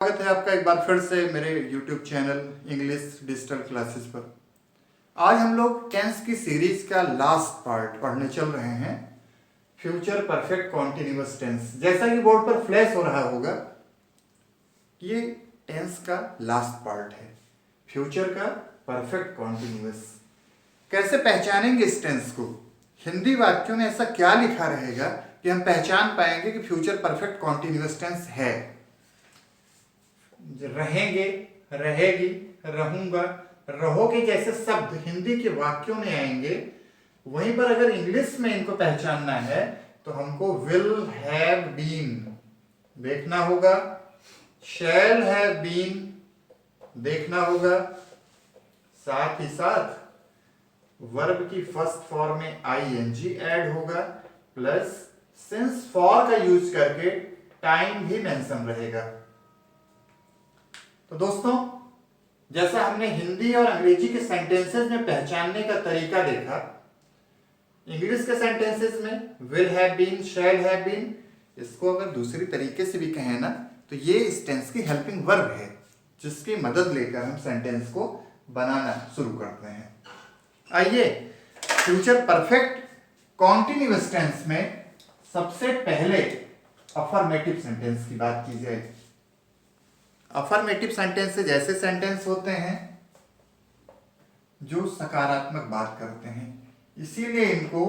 स्वागत है आपका एक बार फिर से मेरे YouTube channel English digital classes पर। आज हम लोग टेंस की सीरीज का लास्ट पार्ट पढ़ने चल रहे हैं, फ्यूचर परफेक्ट कॉन्टिन्यूअस टेंस। जैसा कि बोर्ड पर फ्लैश हो रहा होगा, ये टेंस का लास्ट पार्ट है, फ्यूचर का परफेक्ट कॉन्टिन्यूअस। कैसे पहचानेंगे इस टेंस को? हिंदी वाक्यों में ऐसा क्या लिखा रहेगा कि हम पहचान पाएंगे कि फ्यूचर परफेक्ट कॉन्टिन्यूअस टेंस है? रहेंगे, रहेगी, रहूंगा, रहोगे जैसे शब्द हिंदी के वाक्यों में आएंगे, वहीं पर अगर इंग्लिश में इनको पहचानना है तो हमको विल हैव बीन देखना होगा, शैल हैव बीन देखना होगा, साथ ही साथ वर्ब की फर्स्ट फॉर्म में आईएनजी ऐड होगा, प्लस सिंस फॉर का यूज करके टाइम भी मेंशन रहेगा। तो दोस्तों, जैसा हमने हिंदी और अंग्रेजी के सेंटेंसेस में पहचानने का तरीका देखा, इंग्लिश के सेंटेंसेस में will have been, shall have been, इसको अगर दूसरी तरीके से भी कहें ना तो ये इस टेंस की हेल्पिंग वर्ब है, जिसकी मदद लेकर हम सेंटेंस को बनाना शुरू करते हैं। आइए फ्यूचर परफेक्ट कॉन्टिन्यूअस टेंस में सबसे पहले अफर्मेटिव सेंटेंस की बात की जाए। अफर्मेटिव सेंटेंसेस ऐसे सेंटेंस होते हैं जो सकारात्मक बात करते हैं, इसीलिए इनको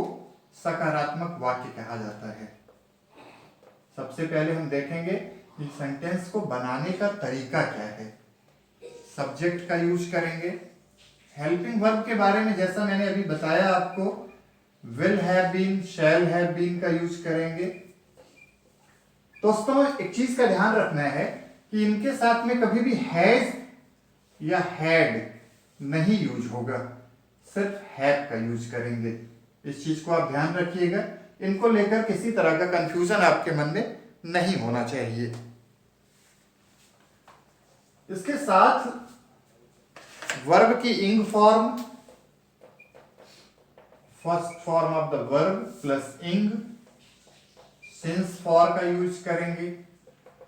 सकारात्मक वाक्य कहा जाता है। सबसे पहले हम देखेंगे कि सेंटेंस को बनाने का तरीका क्या है। सब्जेक्ट का यूज करेंगे, हेल्पिंग वर्ब के बारे में जैसा मैंने अभी बताया आपको, will have been, shall have been का यूज करेंगे। दोस्तों, एक चीज का ध्यान रखना है कि इनके साथ में कभी भी हैज या हैड नहीं यूज होगा, सिर्फ हैव का यूज करेंगे। इस चीज को आप ध्यान रखिएगा, इनको लेकर किसी तरह का कंफ्यूजन आपके मन में नहीं होना चाहिए। इसके साथ वर्ब की ing form, first form of the verb plus इंग, सिंस फॉर का यूज करेंगे,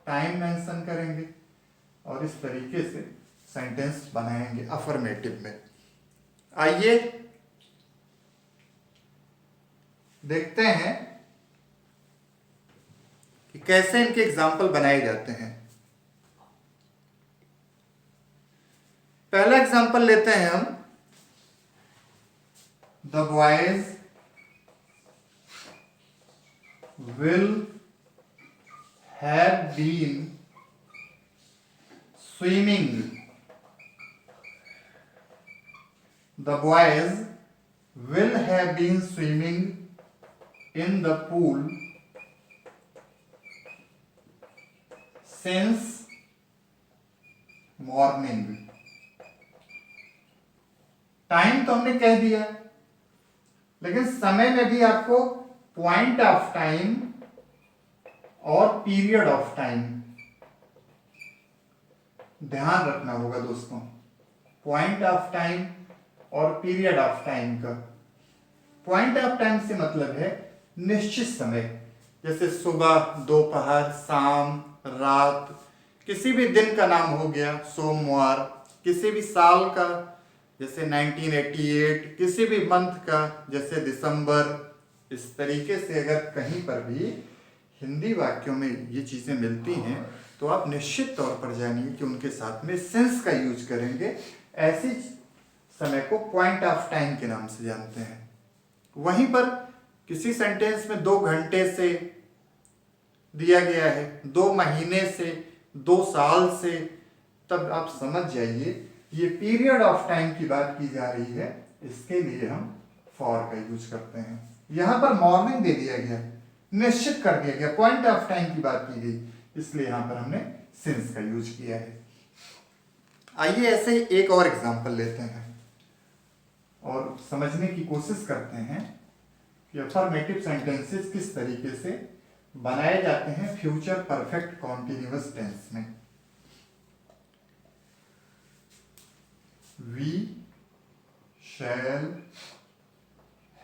टाइम मेंशन करेंगे और इस तरीके से सेंटेंस बनाएंगे अफर्मेटिव में। आइए देखते हैं कि कैसे इनके एग्जाम्पल बनाए जाते हैं। पहला एग्जाम्पल लेते हैं हम, the boys will have been swimming. The boys will have been swimming in the pool since morning. Time तो हमने कह दिया, लेकिन समय में भी आपको पॉइंट ऑफ टाइम और पीरियड ऑफ टाइम ध्यान रखना होगा दोस्तों। पॉइंट ऑफ टाइम और पीरियड ऑफ टाइम का, पॉइंट ऑफ टाइम से मतलब है निश्चित समय, जैसे सुबह, दोपहर, शाम, रात, किसी भी दिन का नाम हो गया सोमवार, किसी भी साल का जैसे 1988, किसी भी मंथ का जैसे दिसंबर। इस तरीके से अगर कहीं पर भी हिंदी वाक्यों में ये चीजें मिलती हैं तो आप निश्चित तौर पर जानिए कि उनके साथ में सिंस का यूज करेंगे। ऐसी समय को पॉइंट ऑफ टाइम के नाम से जानते हैं। वहीं पर किसी सेंटेंस में 2 घंटे से दिया गया है, 2 महीने से, 2 साल से, तब आप समझ जाइए ये पीरियड ऑफ टाइम की बात की जा रही है, इसके लिए हम फॉर का यूज करते हैं। यहां पर मॉर्निंग दे दिया गया, निश्चित कर दिया गया, पॉइंट ऑफ टाइम की बात की गई, इसलिए यहां पर हमने सिंस का यूज किया है। आइए ऐसे ही एक और एग्जांपल लेते हैं और समझने की कोशिश करते हैं कि अफर्मेटिव सेंटेंसेस किस तरीके से बनाए जाते हैं फ्यूचर परफेक्ट कॉन्टिन्यूअस टेंस में। We shall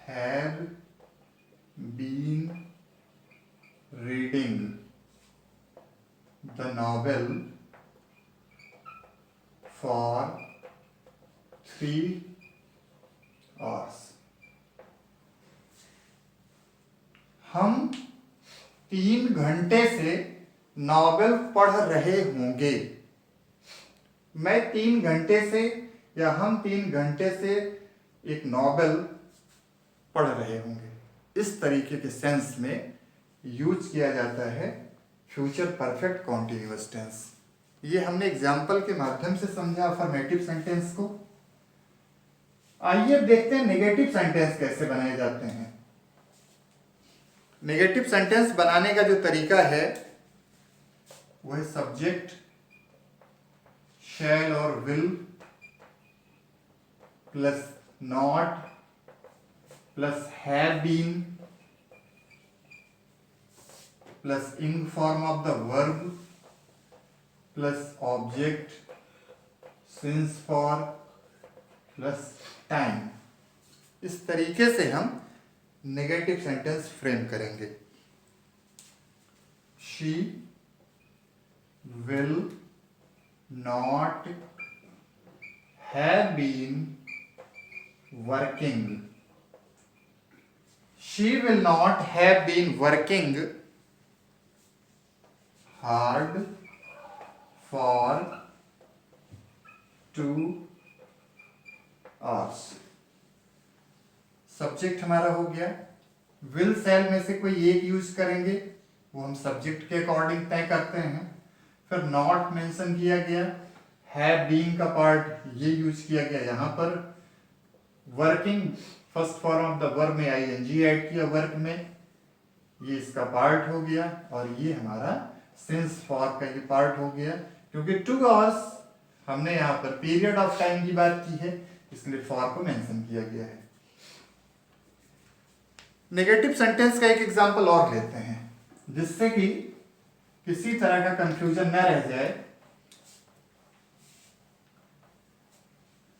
have been reading the novel for 3 hours. हम 3 घंटे से नॉवेल पढ़ रहे होंगे। मैं 3 घंटे से या हम 3 घंटे से एक नॉवेल पढ़ रहे होंगे। इस तरीके के सेंस में यूज किया जाता है फ्यूचर परफेक्ट कॉन्टिन्यूअस टेंस। ये हमने एग्जाम्पल के माध्यम से समझा अफर्मेटिव सेंटेंस को। आइए देखते हैं नेगेटिव सेंटेंस कैसे बनाए जाते हैं। नेगेटिव सेंटेंस बनाने का जो तरीका है वो है सब्जेक्ट शैल और will plus not plus have been plus ing form of the verb plus object since for plus time. इस तरीके से हम नेगेटिव सेंटेंस फ्रेम करेंगे। She will not have been working. She will not have been working hard for 2 hours। Subject हमारा हो गया। Will sell में से कोई एक यूज करेंगे, वो हम सब्जेक्ट के अकॉर्डिंग तय करते हैं। फिर नॉट मेंशन किया गया, हैव बीइंग का पार्ट ये यूज किया गया। यहां पर working first form of the verb में आईएनजी ऐड किया वर्क में, ये इसका पार्ट हो गया। और ये हमारा सिंस फॉर का ये पार्ट हो गया। क्योंकि 2 hours हमने यहाँ पर पीरियड ऑफ टाइम की बात की है, इसलिए फॉर को मेंशन किया गया है। नेगेटिव सेंटेंस का एक एग्जांपल और लेते हैं जिससे कि किसी तरह का कंफ्यूजन न रह जाए।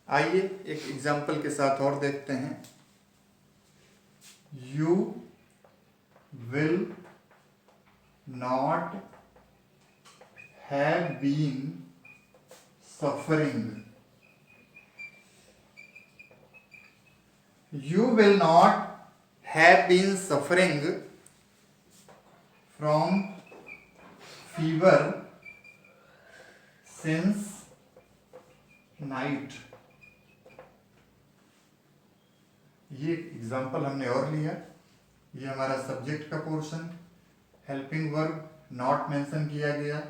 आइए एक एग्जांपल के साथ और देखते हैं। You will not have been suffering। You will not have been suffering from fever since night। ये एग्जाम्पल हमने और लिया। ये हमारा सब्जेक्ट का portion, helping verb not mention किया गया,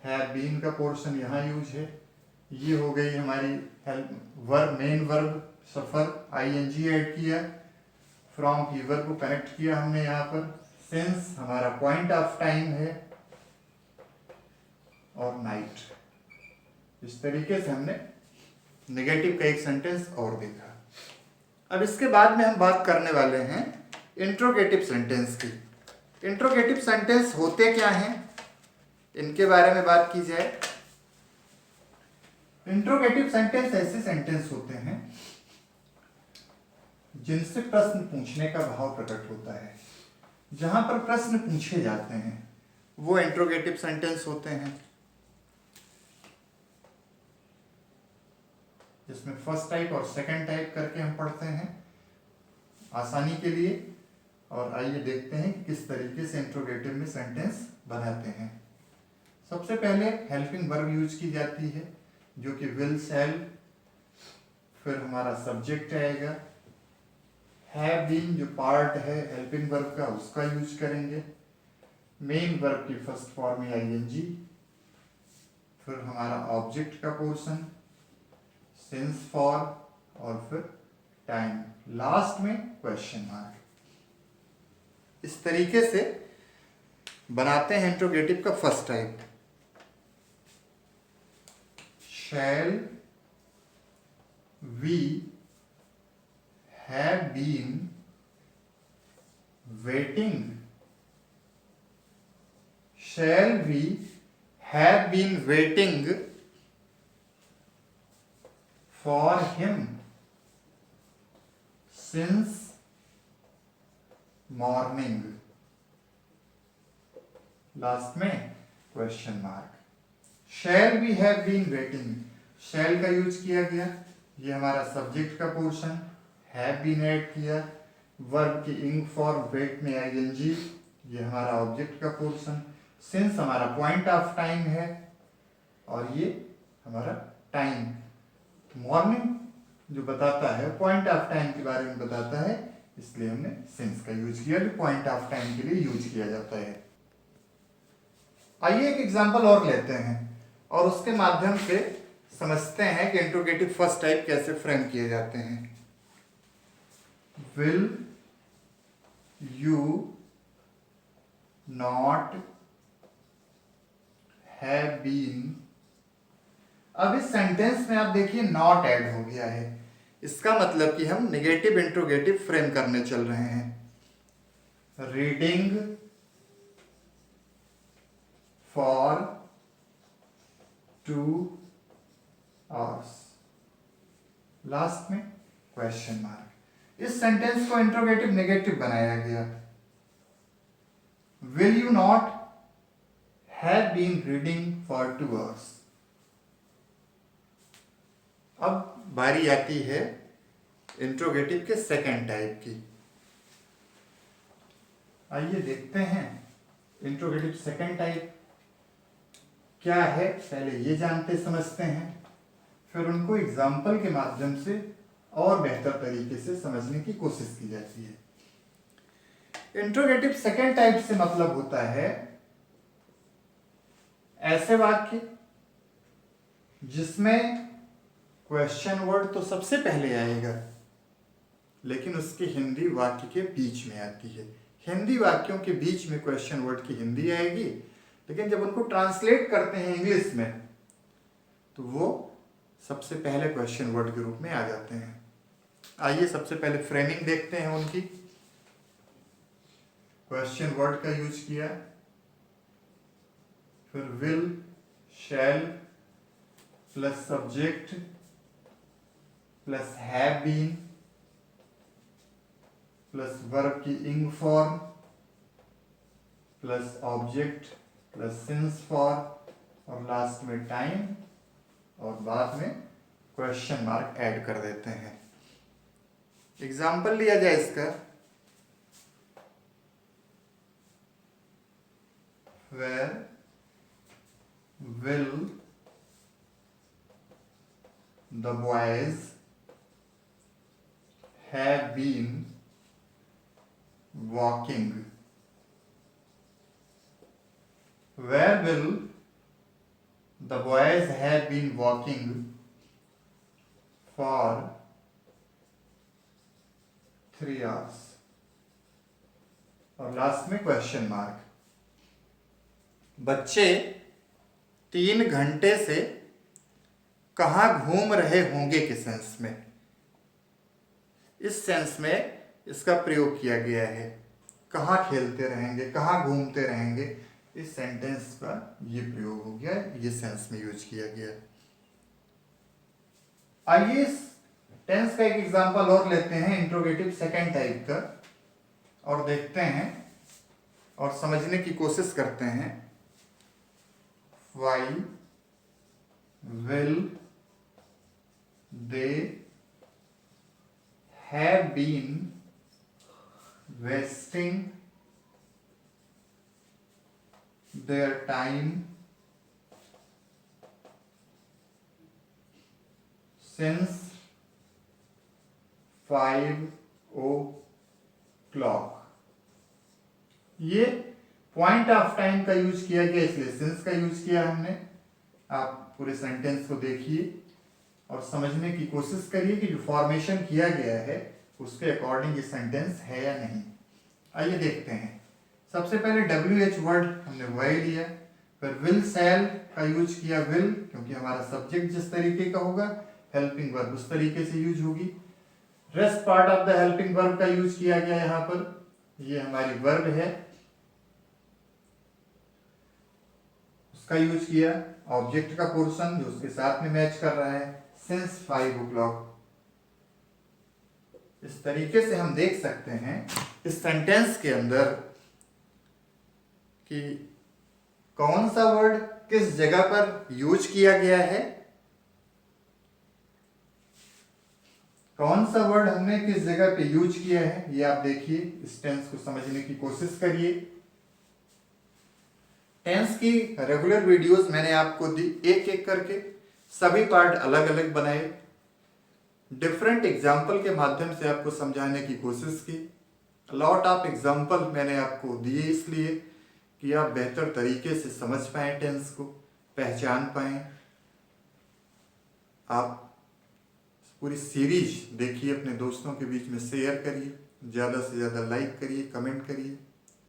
हैव बीन का पोर्शन यहाँ यूज है। ये हो गई हमारी वर्ब, मेन वर्ब सफर, आईएनजी ऐड किया, फ्रॉम फीवर को कनेक्ट किया हमने यहाँ पर। सिंस हमारा पॉइंट ऑफ टाइम है और नाइट। इस तरीके से हमने नेगेटिव का एक सेंटेंस और देखा। अब इसके बाद में हम बात करने वाले हैं इंट्रोगेटिव सेंटेंस की। इंट्रोगेटिव सेंटेंस होते क्या हैं, इनके बारे में बात की जाए। इंट्रोगेटिव सेंटेंस ऐसे सेंटेंस होते हैं जिनसे प्रश्न पूछने का भाव प्रकट होता है। जहां पर प्रश्न पूछे जाते हैं वो इंट्रोगेटिव सेंटेंस होते हैं, जिसमें फर्स्ट टाइप और सेकंड टाइप करके हम पढ़ते हैं आसानी के लिए। और आइए देखते हैं कि किस तरीके से इंट्रोगेटिव में सेंटेंस बनाते हैं। सबसे पहले हेल्पिंग वर्ब यूज की जाती है जो कि विल शैल, फिर हमारा सब्जेक्ट आएगा, हैव बीन जो पार्ट है हेल्पिंग वर्ब का उसका यूज करेंगे, मेन वर्ब की फर्स्ट फॉर्म में आईएनजी, फिर हमारा ऑब्जेक्ट का पोर्शन, सिंस फॉर, और फिर टाइम, लास्ट में क्वेश्चन मार्क। इस तरीके से बनाते हैं इंट्रोगेटिव का first type. Shall we have been waiting? Shall we have been waiting for him since morning? Last में question mark. Shall we have been waiting? Shall का यूज किया गया, ये हमारा सब्जेक्ट का पोर्शन, हैव बीन ऐड किया, verb की ing form wait में आईएनजी, ये हमारा ऑब्जेक्ट का पोर्शन, सिंस हमारा पॉइंट ऑफ टाइम है, और ये हमारा टाइम मॉर्निंग जो बताता है पॉइंट ऑफ टाइम के बारे में बताता है, इसलिए हमने सिंस का यूज किया, जो पॉइंट ऑफ टाइम के लिए यूज किया जाता है। आइए एक एग्जांपल और लेते हैं और उसके माध्यम से समझते हैं कि इंट्रोगेटिव फर्स्ट टाइप कैसे फ्रेम किए जाते हैं। Will you not have been. अब इस सेंटेंस में आप देखिए नॉट ऐड हो गया है, इसका मतलब कि हम नेगेटिव इंट्रोगेटिव फ्रेम करने चल रहे हैं। रीडिंग फॉर 2 hours, लास्ट में क्वेश्चन मार्क। इस सेंटेंस को इंट्रोगेटिव नेगेटिव बनाया गया। Will you not have been reading for 2 hours। अब बारी आती है इंट्रोगेटिव के सेकेंड टाइप की। आइए देखते हैं इंट्रोगेटिव सेकेंड टाइप क्या है, पहले ये जानते समझते हैं, फिर उनको एग्जाम्पल के माध्यम से और बेहतर तरीके से समझने की कोशिश की जाती है। इंट्रोगेटिव सेकेंड टाइप से मतलब होता है ऐसे वाक्य जिसमें क्वेश्चन वर्ड तो सबसे पहले आएगा, लेकिन उसकी हिंदी वाक्य के बीच में आती है। हिंदी वाक्यों के बीच में क्वेश्चन वर्ड की हिंदी आएगी, लेकिन जब उनको ट्रांसलेट करते हैं इंग्लिश में तो वो सबसे पहले क्वेश्चन वर्ड के रूप में आ जाते हैं। आइए सबसे पहले फ्रेमिंग देखते हैं उनकी। क्वेश्चन वर्ड का यूज किया, फिर will shall plus subject plus have been plus verb की ing form plus object plus since for, और लास्ट में टाइम, और बाद में क्वेश्चन मार्क ऐड कर देते हैं। एग्जाम्पल लिया जाए इसका। Where will the boys have been walking. Where will the boys have been walking for 3 hours? और लास्ट में क्वेश्चन मार्क। बच्चे 3 घंटे से कहाँ घूम रहे होंगे के सेंस में, इस सेंस में इसका प्रयोग किया गया है। कहाँ खेलते रहेंगे, कहाँ घूमते रहेंगे, इस सेंटेंस का ये प्रयोग हो गया, ये सेंस में यूज किया गया। आइए इस टेंस का एक एग्जांपल और लेते हैं इंट्रोगेटिव सेकेंड टाइप का, और देखते हैं और समझने की कोशिश करते हैं। Why will they have been wasting their time since 5 o'clock? ये पॉइंट ऑफ टाइम का यूज किया गया, इसलिए सिंस का यूज किया हमने। आप पूरे सेंटेंस को देखिए और समझने की कोशिश करिए कि जो फॉर्मेशन किया गया है उसके अकॉर्डिंग ये सेंटेंस है या नहीं। आइए देखते हैं। सबसे पहले WH वर्ड हमने वही लिया, फिर विल शैल का यूज किया, विल क्योंकि हमारा सब्जेक्ट जिस तरीके का होगा हेल्पिंग वर्ब उस तरीके से यूज होगी। Rest part of the helping verb का यूज किया गया यहाँ पर, ये हमारी वर्ब है उसका यूज किया। ऑब्जेक्ट का पोर्शन जो उसके साथ में मैच कर रहा है, सिंस 5 o'clock। इस तरीके से हम देख सकते हैं इस सेंटेंस के अंदर कि कौन सा वर्ड किस जगह पर यूज किया गया है कौन सा वर्ड हमने किस जगह पे यूज किया है ये आप देखिए, इस टेंस को समझने की कोशिश करिए। टेंस की रेगुलर वीडियोस मैंने आपको दी, एक एक करके सभी पार्ट अलग अलग बनाए, डिफरेंट एग्जाम्पल के माध्यम से आपको समझाने की कोशिश की। लॉट ऑफ एग्जाम्पल मैंने आपको दिए इसलिए कि आप बेहतर तरीके से समझ पाएं, टेंस को पहचान पाएं। आप पूरी सीरीज देखिए, अपने दोस्तों के बीच में शेयर करिए, ज़्यादा से ज़्यादा लाइक करिए, कमेंट करिए।